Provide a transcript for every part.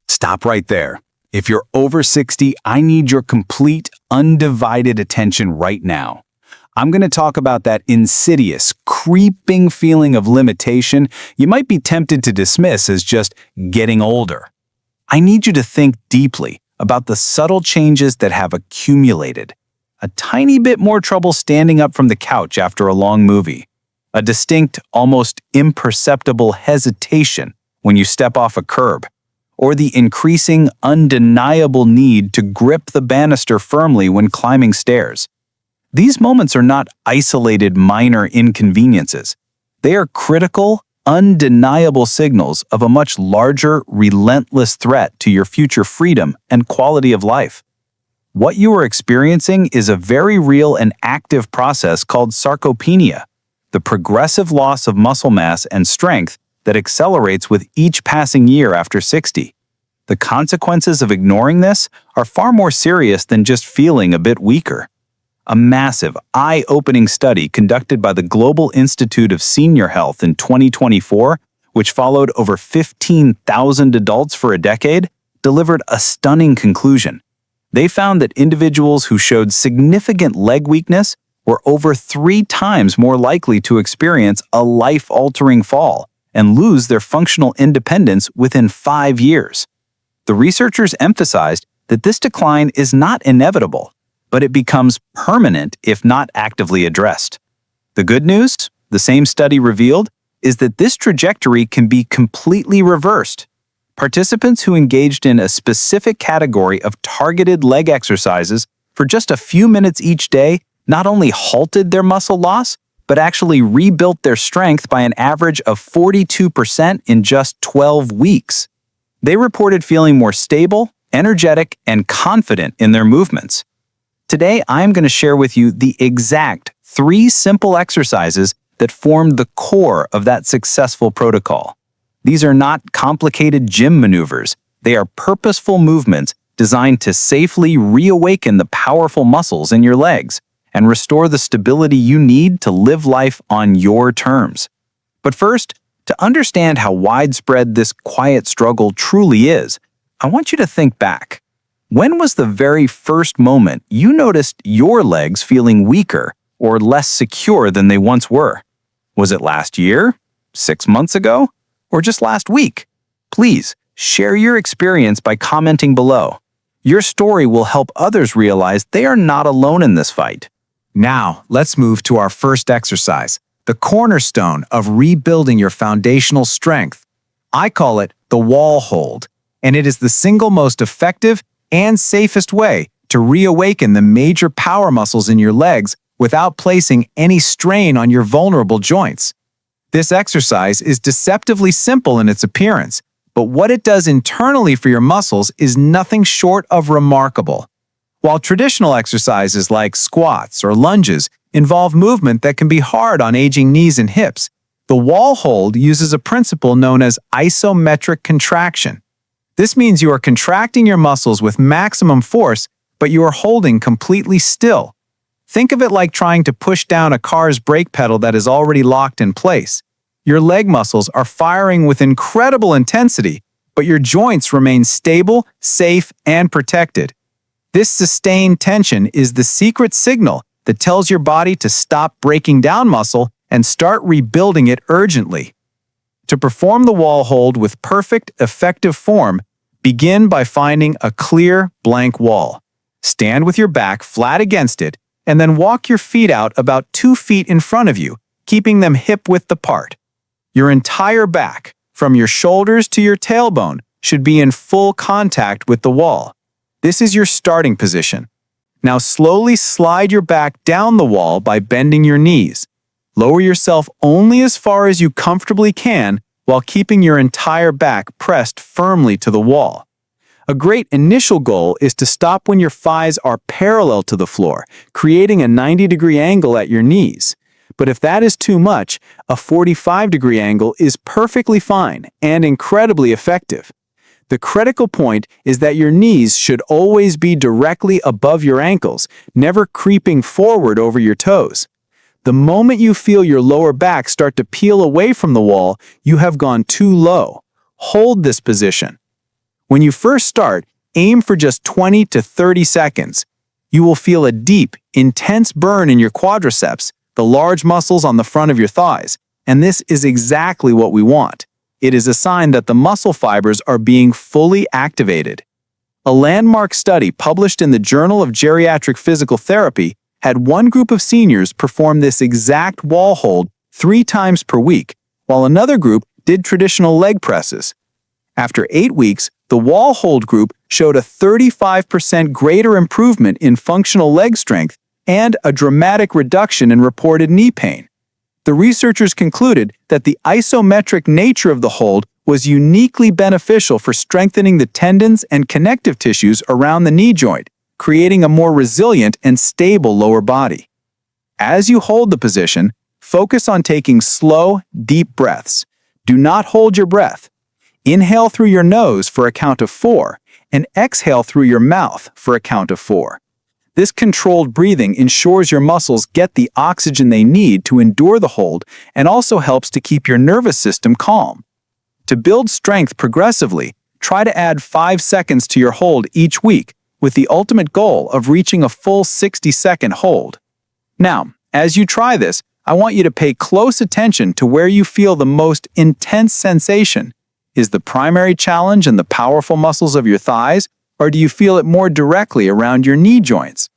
Stop right there. If you're over 60, I need your complete, undivided attention right now. I'm going to talk about that insidious, creeping feeling of limitation you might be tempted to dismiss as just getting older. I need you to think deeply about the subtle changes that have accumulated. A tiny bit more trouble standing up from the couch after a long movie. A distinct, almost imperceptible hesitation when you step off a curb. Or the increasing, undeniable need to grip the banister firmly when climbing stairs. These moments are not isolated minor inconveniences. They are critical, undeniable signals of a much larger, relentless threat to your future freedom and quality of life. What you are experiencing is a very real and active process called sarcopenia, the progressive loss of muscle mass and strength that accelerates with each passing year after 60. The consequences of ignoring this are far more serious than just feeling a bit weaker. A massive, eye-opening study conducted by the Global Institute of Senior Health in 2024, which followed over 15,000 adults for a decade, delivered a stunning conclusion. They found that individuals who showed significant leg weakness were over 3 times more likely to experience a life-altering fall and lose their functional independence within 5 years. The researchers emphasized that this decline is not inevitable, but it becomes permanent if not actively addressed. The good news, the same study revealed, is that this trajectory can be completely reversed. Participants who engaged in a specific category of targeted leg exercises for just a few minutes each day not only halted their muscle loss, but actually rebuilt their strength by an average of 42% in just 12 weeks. They reported feeling more stable, energetic, and confident in their movements. Today, I'm going to share with you the exact 3 simple exercises that formed the core of that successful protocol. These are not complicated gym maneuvers. They are purposeful movements designed to safely reawaken the powerful muscles in your legs and restore the stability you need to live life on your terms. But first, to understand how widespread this quiet struggle truly is, I want you to think back. When was the very first moment you noticed your legs feeling weaker or less secure than they once were? Was it last year, 6 months ago, or just last week? Please share your experience by commenting below. Your story will help others realize they are not alone in this fight. Now, let's move to our first exercise, the cornerstone of rebuilding your foundational strength. I call it the wall hold, and it is the single most effective and safest way to reawaken the major power muscles in your legs without placing any strain on your vulnerable joints. This exercise is deceptively simple in its appearance, but what it does internally for your muscles is nothing short of remarkable. While traditional exercises like squats or lunges involve movement that can be hard on aging knees and hips, the wall hold uses a principle known as isometric contraction. This means you are contracting your muscles with maximum force, but you are holding completely still. Think of it like trying to push down a car's brake pedal that is already locked in place. Your leg muscles are firing with incredible intensity, but your joints remain stable, safe, and protected. This sustained tension is the secret signal that tells your body to stop breaking down muscle and start rebuilding it urgently. To perform the wall hold with perfect, effective form, begin by finding a clear, blank wall. Stand with your back flat against it, and then walk your feet out about 2 feet in front of you, keeping them hip-width apart. Your entire back, from your shoulders to your tailbone, should be in full contact with the wall. This is your starting position. Now slowly slide your back down the wall by bending your knees. Lower yourself only as far as you comfortably can while keeping your entire back pressed firmly to the wall. A great initial goal is to stop when your thighs are parallel to the floor, creating a 90-degree angle at your knees. But if that is too much, a 45-degree angle is perfectly fine and incredibly effective. The critical point is that your knees should always be directly above your ankles, never creeping forward over your toes. The moment you feel your lower back start to peel away from the wall, you have gone too low. Hold this position. When you first start, aim for just 20 to 30 seconds. You will feel a deep, intense burn in your quadriceps, the large muscles on the front of your thighs, and this is exactly what we want. It is a sign that the muscle fibers are being fully activated. A landmark study published in the Journal of Geriatric Physical Therapy had one group of seniors perform this exact wall hold 3 times per week, while another group did traditional leg presses. After 8 weeks, the wall hold group showed a 35% greater improvement in functional leg strength and a dramatic reduction in reported knee pain. The researchers concluded that the isometric nature of the hold was uniquely beneficial for strengthening the tendons and connective tissues around the knee joint, creating a more resilient and stable lower body. As you hold the position, focus on taking slow, deep breaths. Do not hold your breath. Inhale through your nose for a count of 4, and exhale through your mouth for a count of 4. This controlled breathing ensures your muscles get the oxygen they need to endure the hold and also helps to keep your nervous system calm. To build strength progressively, try to add 5 seconds to your hold each week, with the ultimate goal of reaching a full 60-second hold. Now, as you try this, I want you to pay close attention to where you feel the most intense sensation. Is the primary challenge in the powerful muscles of your thighs, or do you feel it more directly around your knee joints?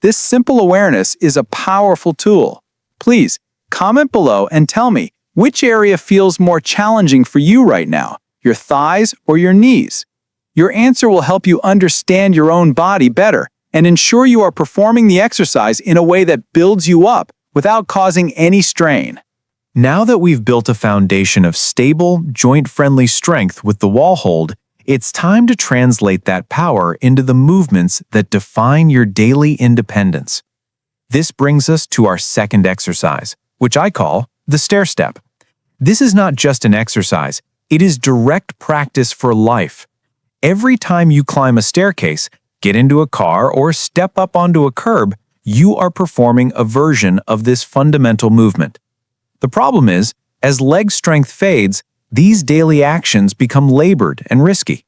This simple awareness is a powerful tool. Please, comment below and tell me which area feels more challenging for you right now, your thighs or your knees. Your answer will help you understand your own body better and ensure you are performing the exercise in a way that builds you up without causing any strain. Now that we've built a foundation of stable, joint-friendly strength with the wall hold, it's time to translate that power into the movements that define your daily independence. This brings us to our second exercise, which I call the stair step. This is not just an exercise, it is direct practice for life. Every time you climb a staircase, get into a car, or step up onto a curb, you are performing a version of this fundamental movement. The problem is, as leg strength fades, these daily actions become labored and risky.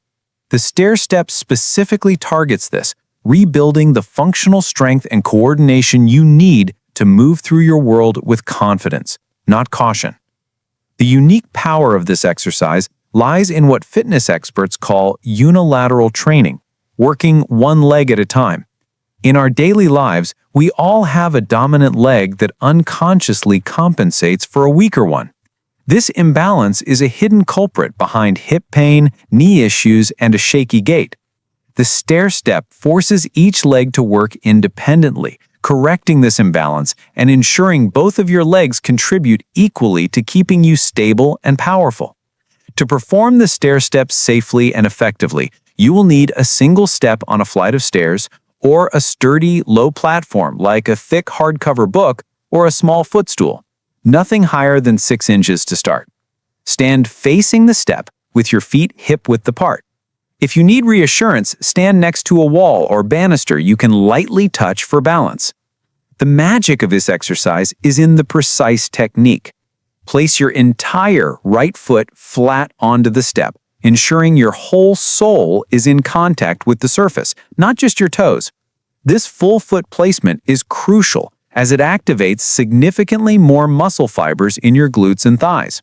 The stair step specifically targets this, rebuilding the functional strength and coordination you need to move through your world with confidence, not caution. The unique power of this exercise lies in what fitness experts call unilateral training, working one leg at a time. In our daily lives, we all have a dominant leg that unconsciously compensates for a weaker one. This imbalance is a hidden culprit behind hip pain, knee issues, and a shaky gait. The stair step forces each leg to work independently, correcting this imbalance and ensuring both of your legs contribute equally to keeping you stable and powerful. To perform the stair step safely and effectively, you will need a single step on a flight of stairs, or a sturdy, low platform like a thick hardcover book or a small footstool. Nothing higher than 6 inches to start. Stand facing the step with your feet hip-width apart. If you need reassurance, stand next to a wall or banister you can lightly touch for balance. The magic of this exercise is in the precise technique. Place your entire right foot flat onto the step, ensuring your whole sole is in contact with the surface, not just your toes. This full foot placement is crucial as it activates significantly more muscle fibers in your glutes and thighs.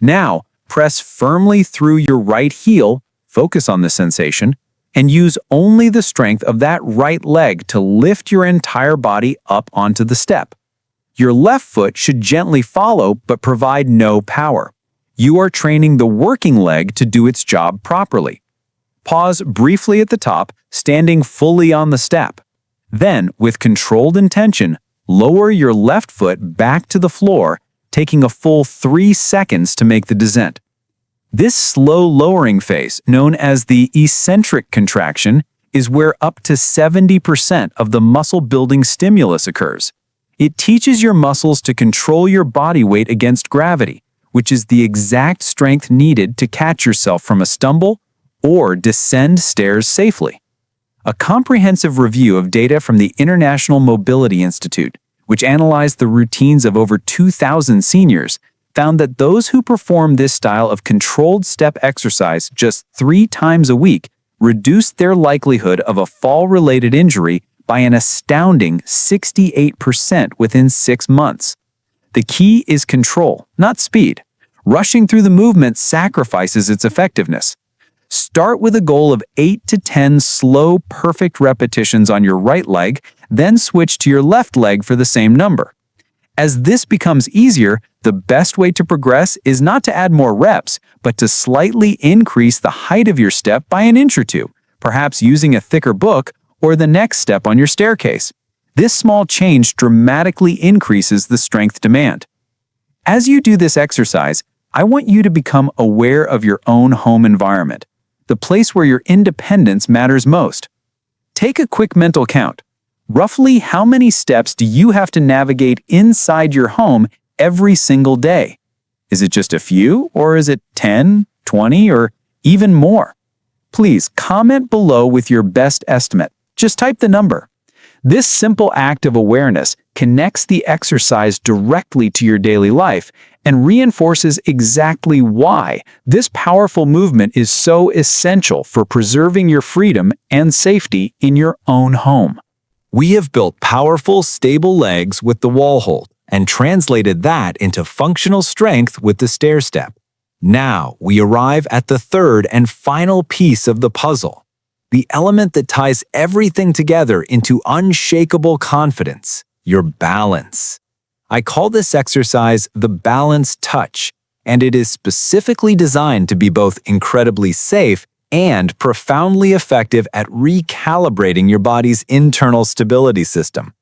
Now, press firmly through your right heel, focus on the sensation, and use only the strength of that right leg to lift your entire body up onto the step. Your left foot should gently follow but provide no power. You are training the working leg to do its job properly. Pause briefly at the top, standing fully on the step. Then, with controlled intention, lower your left foot back to the floor, taking a full 3 seconds to make the descent. This slow lowering phase, known as the eccentric contraction, is where up to 70% of the muscle-building stimulus occurs. It teaches your muscles to control your body weight against gravity, which is the exact strength needed to catch yourself from a stumble or descend stairs safely. A comprehensive review of data from the International Mobility Institute, which analyzed the routines of over 2,000 seniors, found that those who perform this style of controlled step exercise just 3 times a week reduced their likelihood of a fall-related injury by an astounding 68% within 6 months. The key is control, not speed. Rushing through the movement sacrifices its effectiveness. Start with a goal of 8 to 10 slow, perfect repetitions on your right leg, then switch to your left leg for the same number. As this becomes easier, the best way to progress is not to add more reps, but to slightly increase the height of your step by an inch or two, perhaps using a thicker book or the next step on your staircase. This small change dramatically increases the strength demand. As you do this exercise, I want you to become aware of your own home environment, the place where your independence matters most. Take a quick mental count. Roughly how many steps do you have to navigate inside your home every single day? Is it just a few, or is it 10, 20, or even more? Please comment below with your best estimate. Just type the number. This simple act of awareness connects the exercise directly to your daily life and reinforces exactly why this powerful movement is so essential for preserving your freedom and safety in your own home. We have built powerful, stable legs with the wall hold and translated that into functional strength with the stair step. Now we arrive at the third and final piece of the puzzle, the element that ties everything together into unshakable confidence, your balance. I call this exercise the balance touch, and it is specifically designed to be both incredibly safe and profoundly effective at recalibrating your body's internal stability system.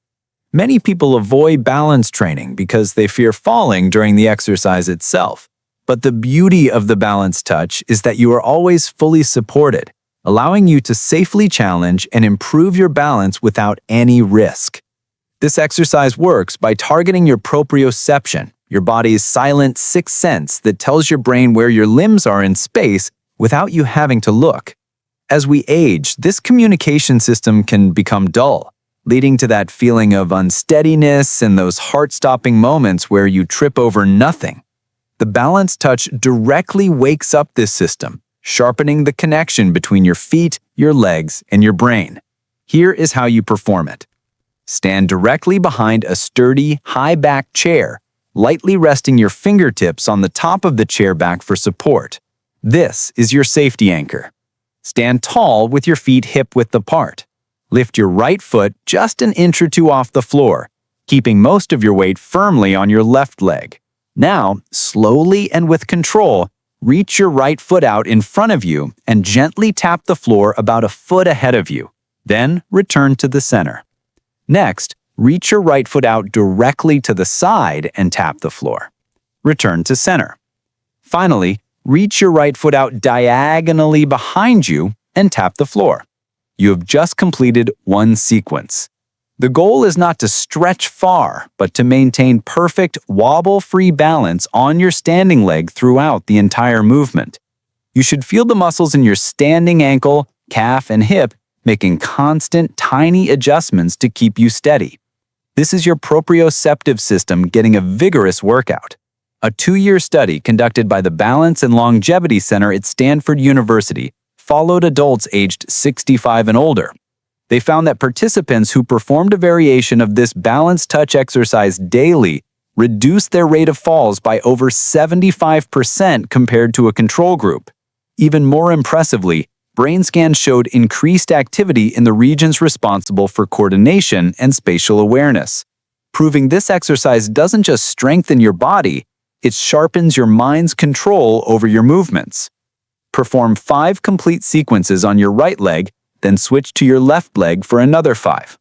Many people avoid balance training because they fear falling during the exercise itself. But the beauty of the balance touch is that you are always fully supported, allowing you to safely challenge and improve your balance without any risk. This exercise works by targeting your proprioception, your body's silent sixth sense that tells your brain where your limbs are in space without you having to look. As we age, this communication system can become dull, leading to that feeling of unsteadiness and those heart-stopping moments where you trip over nothing. The balance touch directly wakes up this system, sharpening the connection between your feet, your legs, and your brain. Here is how you perform it. Stand directly behind a sturdy, high-back chair, lightly resting your fingertips on the top of the chair back for support. This is your safety anchor. Stand tall with your feet hip-width apart. Lift your right foot just an inch or two off the floor, keeping most of your weight firmly on your left leg. Now, slowly and with control, reach your right foot out in front of you and gently tap the floor about a foot ahead of you. Then return to the center. Next, reach your right foot out directly to the side and tap the floor. Return to center. Finally, reach your right foot out diagonally behind you and tap the floor. You have just completed one sequence. The goal is not to stretch far, but to maintain perfect wobble-free balance on your standing leg throughout the entire movement. You should feel the muscles in your standing ankle, calf, and hip making constant, tiny adjustments to keep you steady. This is your proprioceptive system getting a vigorous workout. A 2-year study conducted by the Balance and Longevity Center at Stanford University followed adults aged 65 and older. They found that participants who performed a variation of this balance touch exercise daily reduced their rate of falls by over 75% compared to a control group. Even more impressively, brain scans showed increased activity in the regions responsible for coordination and spatial awareness, proving this exercise doesn't just strengthen your body, it sharpens your mind's control over your movements. Perform 5 complete sequences on your right leg, then switch to your left leg for another 5.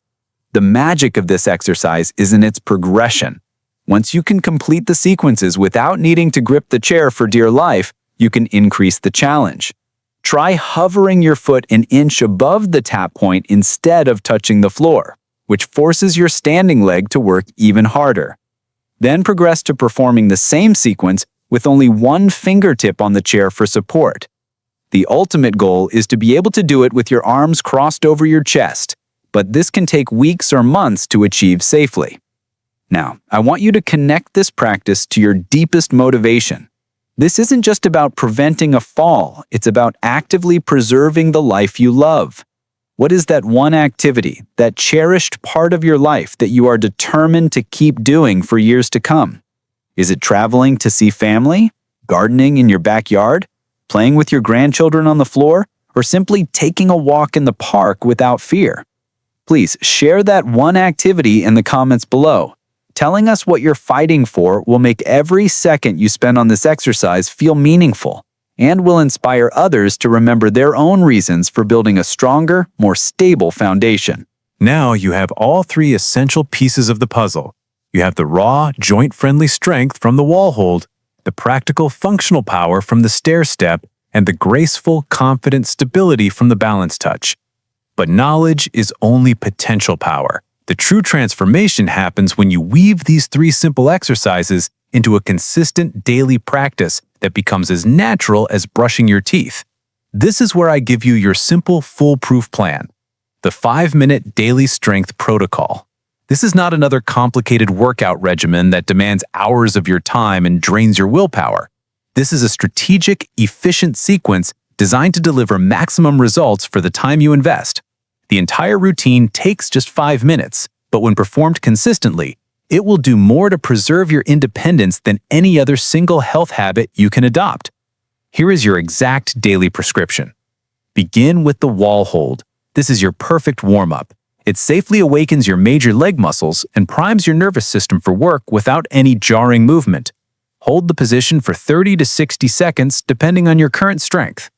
The magic of this exercise is in its progression. Once you can complete the sequences without needing to grip the chair for dear life, you can increase the challenge. Try hovering your foot an inch above the tap point instead of touching the floor, which forces your standing leg to work even harder. Then progress to performing the same sequence with only one fingertip on the chair for support. The ultimate goal is to be able to do it with your arms crossed over your chest, but this can take weeks or months to achieve safely. Now, I want you to connect this practice to your deepest motivation. This isn't just about preventing a fall, it's about actively preserving the life you love. What is that one activity, that cherished part of your life that you are determined to keep doing for years to come? Is it traveling to see family, gardening in your backyard, playing with your grandchildren on the floor, or simply taking a walk in the park without fear? Please share that one activity in the comments below. Telling us what you're fighting for will make every second you spend on this exercise feel meaningful and will inspire others to remember their own reasons for building a stronger, more stable foundation. Now you have all three essential pieces of the puzzle. You have the raw, joint-friendly strength from the wall hold, the practical functional power from the stair step, and the graceful, confident stability from the balance touch. But knowledge is only potential power. The true transformation happens when you weave these three simple exercises into a consistent daily practice that becomes as natural as brushing your teeth. This is where I give you your simple, foolproof plan, the 5-minute daily strength protocol. This is not another complicated workout regimen that demands hours of your time and drains your willpower. This is a strategic, efficient sequence designed to deliver maximum results for the time you invest. The entire routine takes just 5 minutes, but when performed consistently, it will do more to preserve your independence than any other single health habit you can adopt. Here is your exact daily prescription. Begin with the wall hold. This is your perfect warm-up. It safely awakens your major leg muscles and primes your nervous system for work without any jarring movement. Hold the position for 30 to 60 seconds depending on your current strength.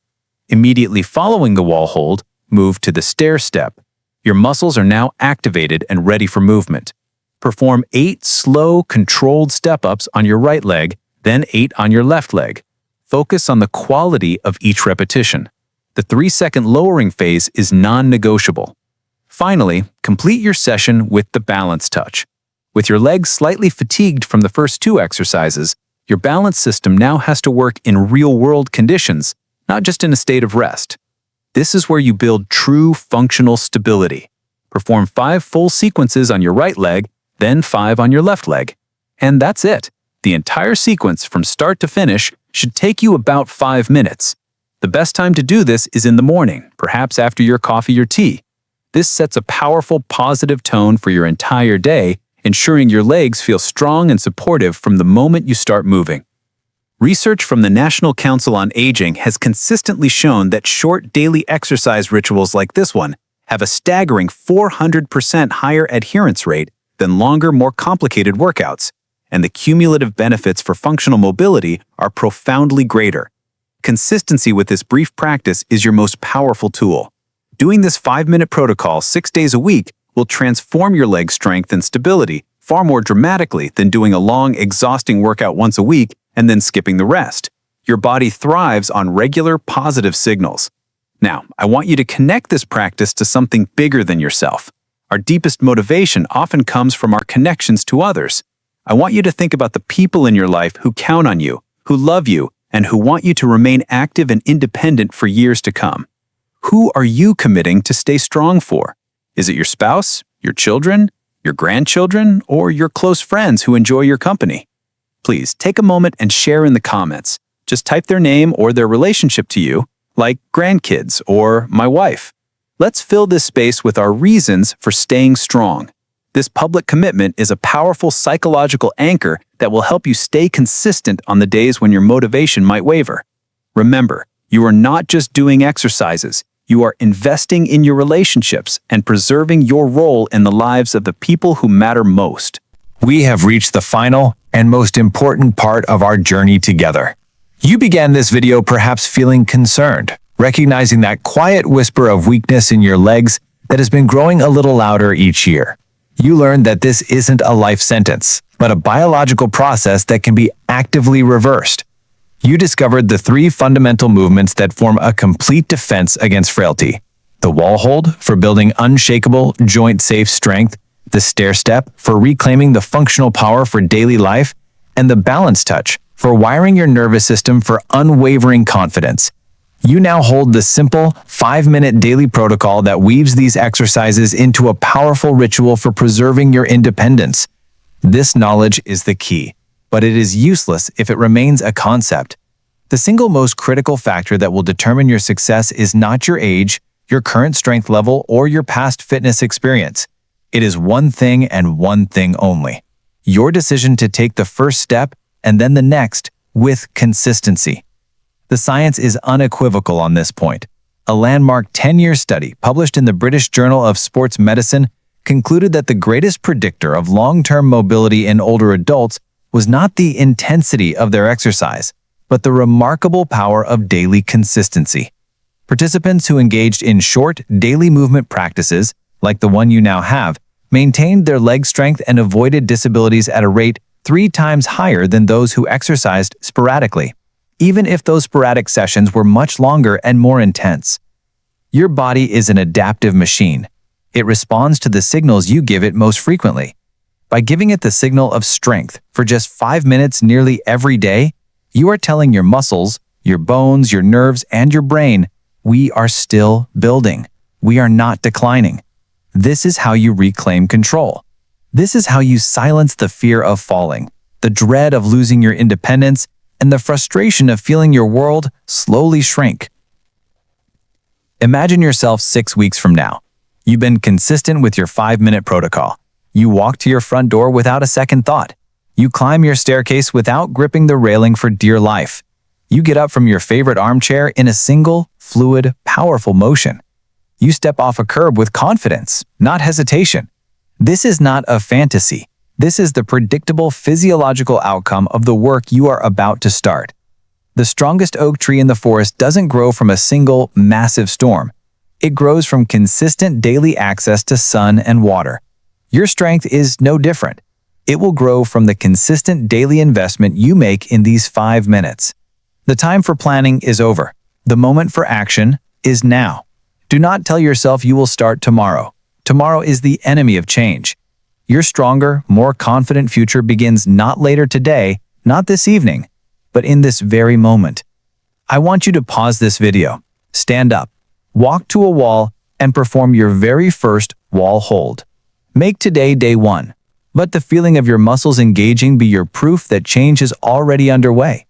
Immediately following the wall hold, move to the stair step. Your muscles are now activated and ready for movement. Perform 8 slow, controlled step-ups on your right leg, then 8 on your left leg. Focus on the quality of each repetition. The 3-second lowering phase is non-negotiable. Finally, complete your session with the balance touch. With your legs slightly fatigued from the first 2 exercises, your balance system now has to work in real-world conditions, not just in a state of rest. This is where you build true functional stability. Perform 5 full sequences on your right leg, then 5 on your left leg. And that's it. The entire sequence from start to finish should take you about 5 minutes. The best time to do this is in the morning, perhaps after your coffee or tea. This sets a powerful, positive tone for your entire day, ensuring your legs feel strong and supportive from the moment you start moving. Research from the National Council on Aging has consistently shown that short daily exercise rituals like this one have a staggering 400% higher adherence rate than longer, more complicated workouts, and the cumulative benefits for functional mobility are profoundly greater. Consistency with this brief practice is your most powerful tool. Doing this 5-minute protocol 6 days a week will transform your leg strength and stability far more dramatically than doing a long, exhausting workout once a week and then skipping the rest. Your body thrives on regular, positive signals. Now, I want you to connect this practice to something bigger than yourself. Our deepest motivation often comes from our connections to others. I want you to think about the people in your life who count on you, who love you, and who want you to remain active and independent for years to come. Who are you committing to stay strong for? Is it your spouse, your children, your grandchildren, or your close friends who enjoy your company? Please take a moment and share in the comments. Just type their name or their relationship to you, like grandkids or my wife. Let's fill this space with our reasons for staying strong. This public commitment is a powerful psychological anchor that will help you stay consistent on the days when your motivation might waver. Remember, you are not just doing exercises. You are investing in your relationships and preserving your role in the lives of the people who matter most. We have reached the final and most important part of our journey together. You began this video perhaps feeling concerned, recognizing that quiet whisper of weakness in your legs that has been growing a little louder each year. You learned that this isn't a life sentence, but a biological process that can be actively reversed. You discovered the 3 fundamental movements that form a complete defense against frailty. The wall hold for building unshakable, joint-safe strength, the stair step for reclaiming the functional power for daily life, and the balance touch for wiring your nervous system for unwavering confidence. You now hold the simple 5-minute daily protocol that weaves these exercises into a powerful ritual for preserving your independence. This knowledge is the key, but it is useless if it remains a concept. The single most critical factor that will determine your success is not your age, your current strength level, or your past fitness experience. It is one thing and one thing only: your decision to take the first step and then the next with consistency. The science is unequivocal on this point. A landmark 10-year study published in the British Journal of Sports Medicine concluded that the greatest predictor of long-term mobility in older adults was not the intensity of their exercise, but the remarkable power of daily consistency. Participants who engaged in short, daily movement practices, like the one you now have, maintained their leg strength and avoided disabilities at a rate 3 times higher than those who exercised sporadically, even if those sporadic sessions were much longer and more intense. Your body is an adaptive machine. It responds to the signals you give it most frequently. By giving it the signal of strength for just 5 minutes nearly every day, you are telling your muscles, your bones, your nerves, and your brain, we are still building. We are not declining. This is how you reclaim control. This is how you silence the fear of falling, the dread of losing your independence, and the frustration of feeling your world slowly shrink. Imagine yourself 6 weeks from now. You've been consistent with your 5-minute protocol. You walk to your front door without a second thought. You climb your staircase without gripping the railing for dear life. You get up from your favorite armchair in a single, fluid, powerful motion. You step off a curb with confidence, not hesitation. This is not a fantasy. This is the predictable physiological outcome of the work you are about to start. The strongest oak tree in the forest doesn't grow from a single, massive storm. It grows from consistent daily access to sun and water. Your strength is no different. It will grow from the consistent daily investment you make in these 5 minutes. The time for planning is over. The moment for action is now. Do not tell yourself you will start tomorrow. Tomorrow is the enemy of change. Your stronger, more confident future begins not later today, not this evening, but in this very moment. I want you to pause this video, stand up, walk to a wall, and perform your very first wall hold. Make today day 1. Let the feeling of your muscles engaging be your proof that change is already underway.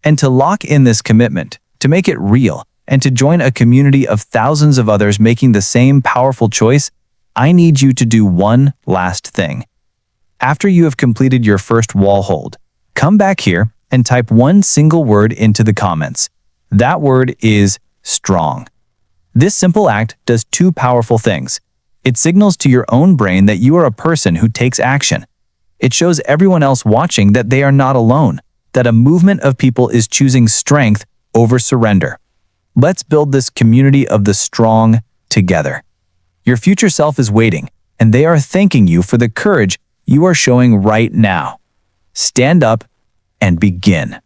And to lock in this commitment, to make it real, and to join a community of thousands of others making the same powerful choice, I need you to do one last thing. After you have completed your first wall hold, come back here and type one single word into the comments. That word is strong. This simple act does 2 powerful things. It signals to your own brain that you are a person who takes action. It shows everyone else watching that they are not alone, that a movement of people is choosing strength over surrender. Let's build this community of the strong together. Your future self is waiting, and they are thanking you for the courage you are showing right now. Stand up and begin.